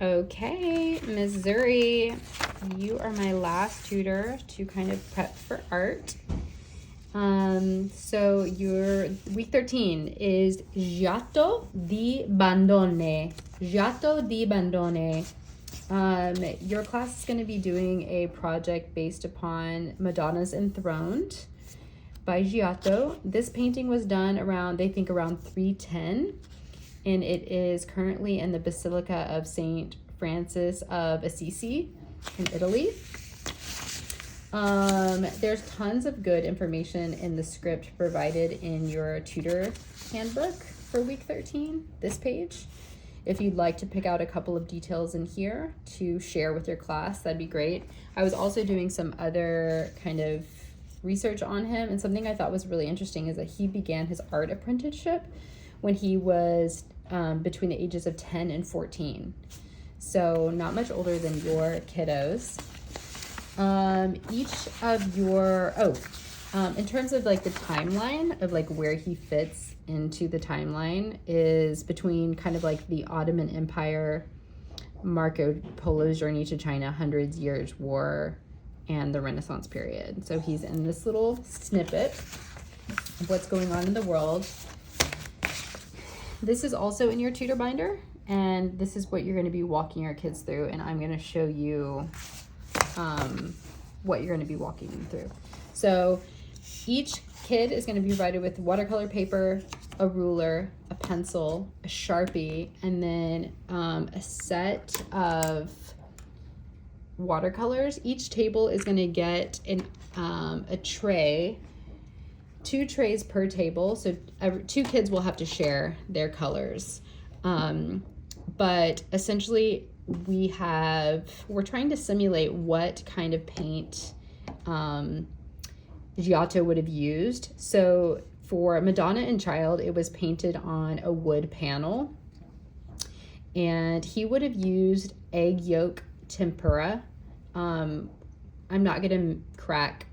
Okay, Missouri, you are my last tutor to kind of prep for art. So your week 13 is Giotto di Bandone. Giotto di Bandone. Your class is going to be doing a project based upon Madonna's Enthroned by Giotto. This painting was done around 310. And it is currently in the Basilica of St. Francis of Assisi in Italy. There's tons of good information in the script provided in your tutor handbook for week 13, this page. If you'd like to pick out a couple of details in here to share with your class, that'd be great. I was also doing some other kind of research on him, and something I thought was really interesting is that he began his art apprenticeship when he was between the ages of 10 and 14. So not much older than your kiddos. Each of your, in terms of like the timeline of like where he fits into the timeline is between kind of like the Ottoman Empire, Marco Polo's journey to China, Hundreds Years War, and the Renaissance period. So he's in this little snippet of what's going on in the world. This is also in your tutor binder, and this is what you're going to be walking your kids through, and I'm going to show you what you're going to be walking them through. So each kid is going to be provided with watercolor paper, a ruler, a pencil, a Sharpie, and then a set of watercolors. Each table is going to get a tray, 2 trays per table, so 2 kids will have to share their colors. But essentially we're trying to simulate what kind of paint Giotto would have used. So for Madonna and Child, it was painted on a wood panel, and he would have used egg yolk tempera. I'm not going to crack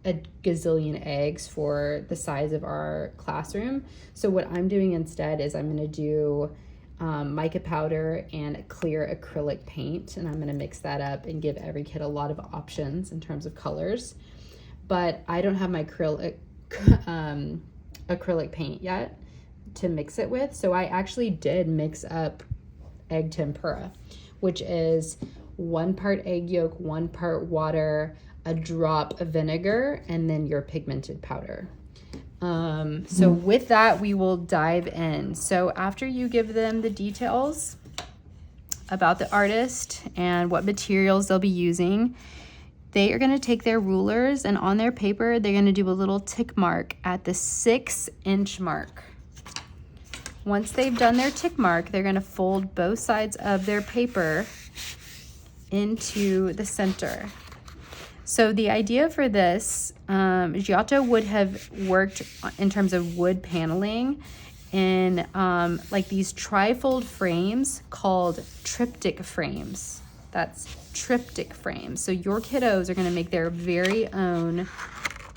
a gazillion eggs for the size of our classroom. So what I'm doing instead is I'm going to do mica powder and clear acrylic paint, and I'm going to mix that up and give every kid a lot of options in terms of colors. But I don't have my acrylic paint yet to mix it with, so I actually did mix up egg tempera, which is 1 part egg yolk, 1 part water, a drop of vinegar, and then your pigmented powder. So with that, we will dive in. So after you give them the details about the artist and what materials they'll be using, they are going to take their rulers, and on their paper, they're going to do a little tick mark at the 6-inch mark. Once they've done their tick mark, they're going to fold both sides of their paper into the center. So the idea for this, Giotto would have worked in terms of wood paneling in like these trifold frames called triptych frames. That's triptych frames. So your kiddos are going to make their very own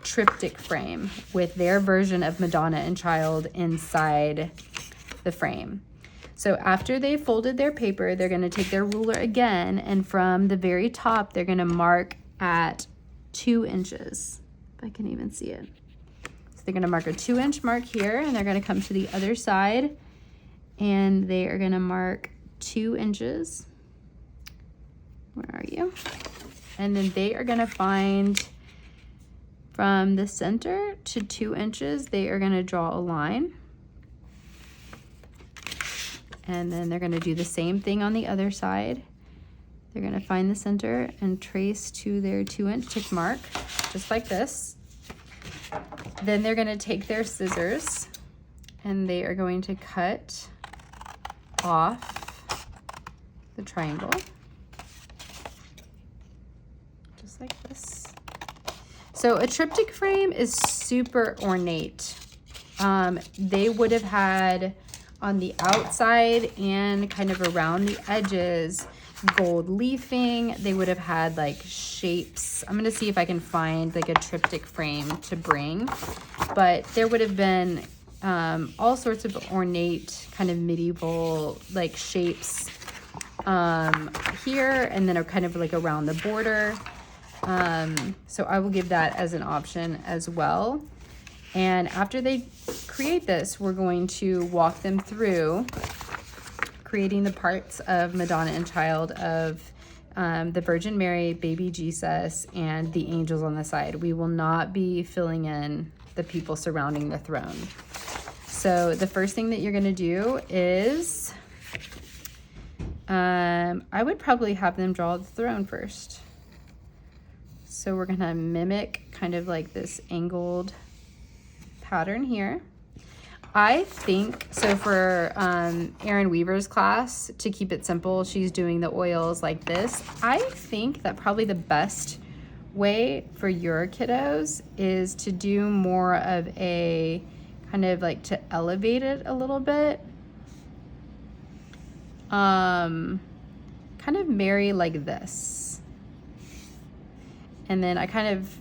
triptych frame with their version of Madonna and Child inside the frame. So after they folded their paper, they're going to take their ruler again, and from the very top, they're going to mark at 2 inches, if I can even see it. So they're going to mark a 2-inch mark here, and they're going to come to the other side, and they are going to mark 2 inches. Where are you? And then they are going to find from the center to 2 inches, they are going to draw a line. And then they're going to do the same thing on the other side. They're going to find the center and trace to their 2-inch tick mark, just like this. Then they're going to take their scissors and they are going to cut off the triangle, just like this. So a triptych frame is super ornate. They would have had on the outside and kind of around the edges gold leafing. They would have had like shapes. I'm gonna see if I can find like a triptych frame to bring, but there would have been all sorts of ornate kind of medieval like shapes here, and then kind of like around the border. So I will give that as an option as well. And after they create this, we're going to walk them through creating the parts of Madonna and Child, of the Virgin Mary, baby Jesus, and the angels on the side. We will not be filling in the people surrounding the throne. So the first thing that you're going to do is, I would probably have them draw the throne first. So we're going to mimic kind of like this angled pattern here. I think, so for Erin Weaver's class, to keep it simple, she's doing the oils like this. I think that probably the best way for your kiddos is to do more of a kind of like to elevate it a little bit. Kind of Mary like this. And then I kind of,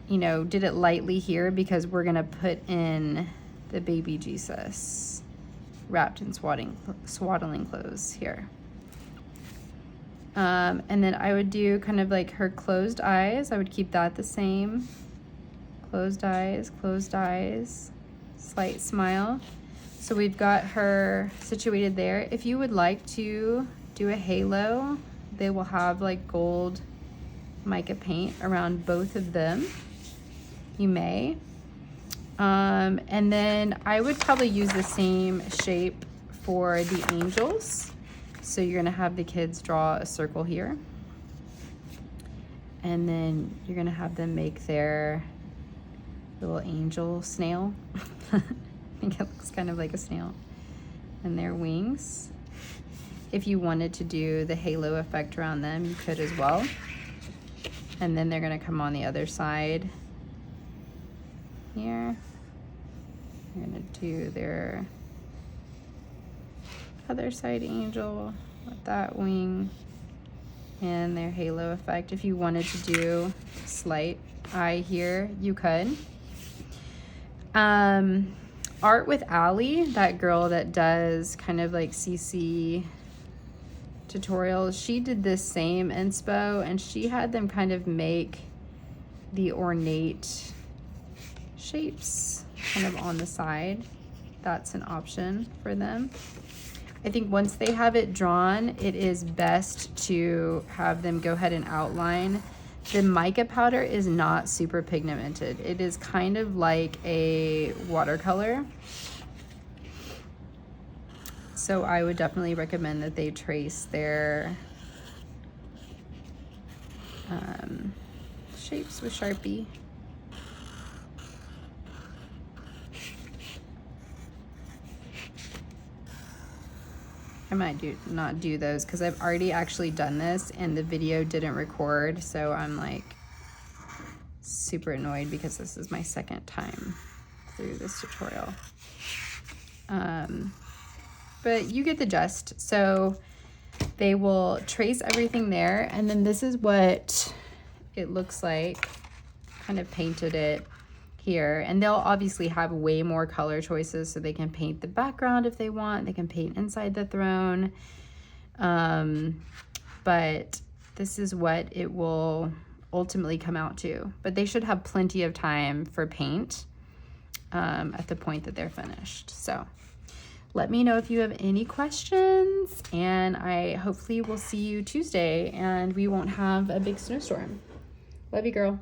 you know, did it lightly here because we're going to put in the baby Jesus wrapped in swaddling clothes here. And then I would do kind of like her closed eyes. I would keep that the same. Closed eyes, slight smile. So we've got her situated there. If you would like to do a halo, they will have like gold mica paint around both of them. You may. And then I would probably use the same shape for the angels. So you're gonna have the kids draw a circle here. And then you're gonna have them make their little angel snail. I think it looks kind of like a snail. And their wings. If you wanted to do the halo effect around them, you could as well. And then they're gonna come on the other side here. They're gonna do their other side angel with that wing and their halo effect. If you wanted to do slight eye here, you could. Art with Allie, that girl that does kind of like CC tutorials, she did this same inspo, and she had them kind of make the ornate shapes kind of on the side. That's an option for them. I think once they have it drawn, it is best to have them go ahead and outline. The mica powder is not super pigmented. It is kind of like a watercolor. So I would definitely recommend that they trace their shapes with Sharpie. I might not do those because I've already actually done this and the video didn't record, so I'm like super annoyed because this is my second time through this tutorial. But you get the gist. So they will trace everything there, and then this is what it looks like. Kind of painted it here, and they'll obviously have way more color choices, so they can paint the background if they want. They can paint inside the throne, but this is what it will ultimately come out to. But they should have plenty of time for paint at the point that they're finished. So let me know if you have any questions, and I hopefully will see you Tuesday and we won't have a big snowstorm. Love you, girl.